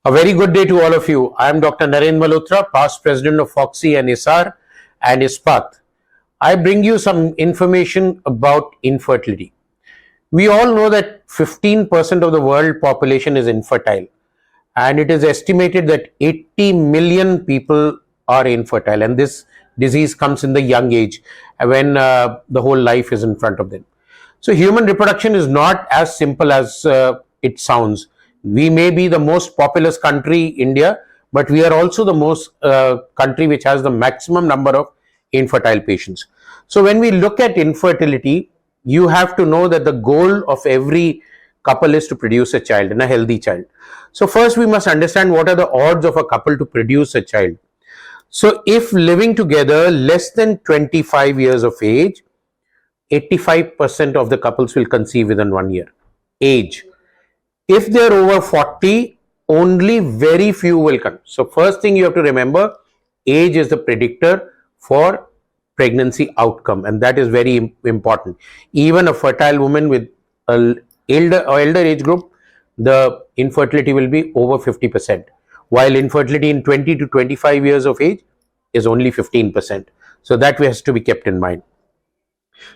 A very good day to all of you. I am Dr. Narendra Malhotra, past president of Foxy and ISAR and ISPAT. I bring you some information about infertility. We all know that 15% of the world population is infertile, and it is estimated that 80 million people are infertile, and this disease comes in the young age when the whole life is in front of them. So human reproduction is not as simple as it sounds. We may be the most populous country, India, but we are also the most country which has the maximum number of infertile patients. So when we look at infertility, you have to know that the goal of every couple is to produce a child, and a healthy child. So first we must understand what are the odds of a couple to produce a child. So if living together less than 25 years of age, 85% of the couples will conceive within 1 year. Age. If they're over 40, only very few will come. So first thing you have to remember, age is the predictor for pregnancy outcome, and that is very important. Even a fertile woman with an elder age group, the infertility will be over 50%, while infertility in 20 to 25 years of age is only 15%. So that has to be kept in mind.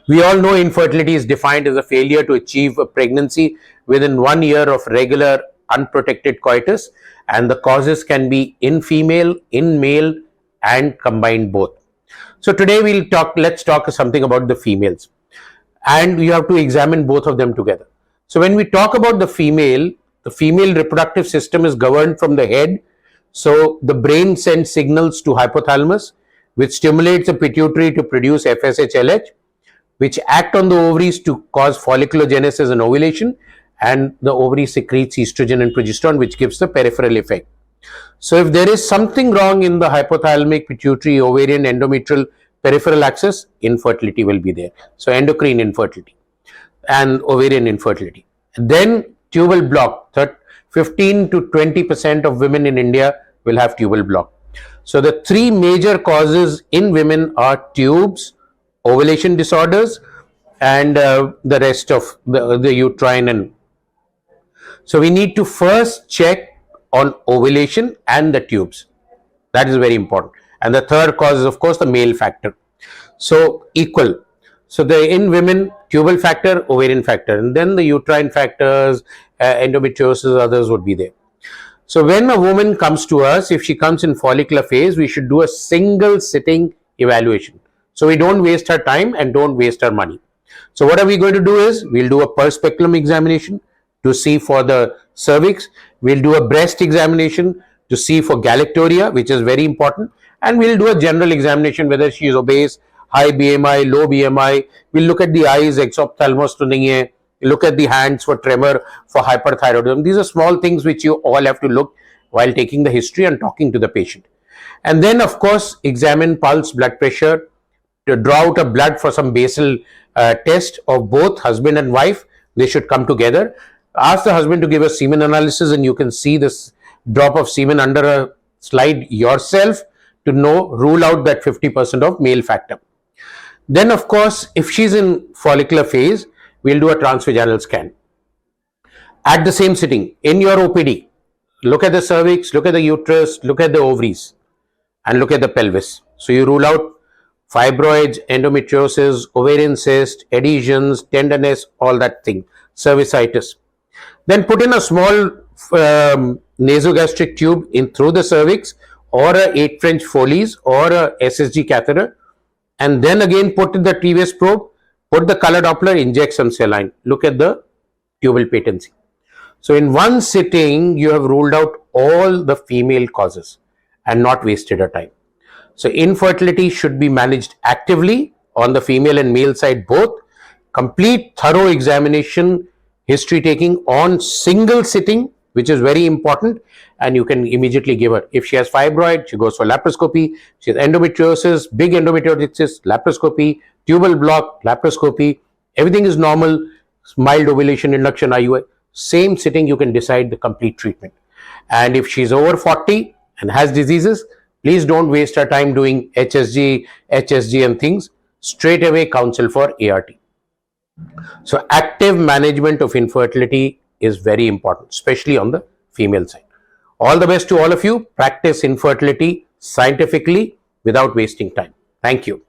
We all know infertility is defined as a failure to achieve a pregnancy within 1 year of regular unprotected coitus, and the causes can be in female, in male, and combined both. So today let's talk something about the females, and you have to examine both of them together. So when we talk about the female reproductive system is governed from the head. So the brain sends signals to hypothalamus, which stimulates the pituitary to produce FSH-LH, which act on the ovaries to cause folliculogenesis and ovulation, and the ovary secretes estrogen and progesterone, which gives the peripheral effect. So if there is something wrong in the hypothalamic, pituitary, ovarian, endometrial, peripheral axis, infertility will be there. So endocrine infertility and ovarian infertility. Then tubal block. 15 to 20% of women in India will have tubal block. So the three major causes in women are tubes, ovulation disorders, and the rest of the uterine. And so we need to first check on ovulation and the tubes. That is very important. And the third cause is, of course, the male factor. So equal. So in women, tubal factor, ovarian factor, and then the uterine factors, endometriosis, others would be there. So when a woman comes to us, if she comes in follicular phase, we should do a single sitting evaluation. So we don't waste her time and don't waste her money. So what are we going to do is, we'll do a per speculum examination to see for the cervix. We'll do a breast examination to see for galactoria, which is very important. And we'll do a general examination whether she is obese, high BMI, low BMI. We'll look at the eyes, exophthalmos to nahi hai. Look at the hands for tremor, for hyperthyroidism. These are small things which you all have to look while taking the history and talking to the patient. And then, of course, examine pulse, blood pressure, to draw out a blood for some basal test of both husband and wife. They should come together. Ask the husband to give a semen analysis, and you can see this drop of semen under a slide yourself to rule out that 50% of male factor. Then, of course, if she's in follicular phase, we'll do a transvaginal scan. At the same sitting, in your OPD, look at the cervix, look at the uterus, look at the ovaries, and look at the pelvis. So you rule out fibroids, endometriosis, ovarian cyst, adhesions, tenderness, all that thing, cervicitis. Then put in a small nasogastric tube in through the cervix, or a 8 French Foley's, or a SSG catheter, and then again put in the TVS probe, put the color Doppler, inject some saline, look at the tubal patency. So in one sitting, you have ruled out all the female causes and not wasted her time. So infertility should be managed actively on the female and male side both. Complete thorough examination, history taking on single sitting, which is very important, and you can immediately give her. If she has fibroid, she goes for laparoscopy. She has endometriosis, big endometriosis, laparoscopy, tubal block, laparoscopy. Everything is normal, mild ovulation, induction, IUI. Same sitting, you can decide the complete treatment. And if she's over 40 and has diseases, please don't waste her time doing HSG and things. Straight away counsel for ART. So active management of infertility is very important, especially on the female side. All the best to all of you. Practice infertility scientifically without wasting time. Thank you.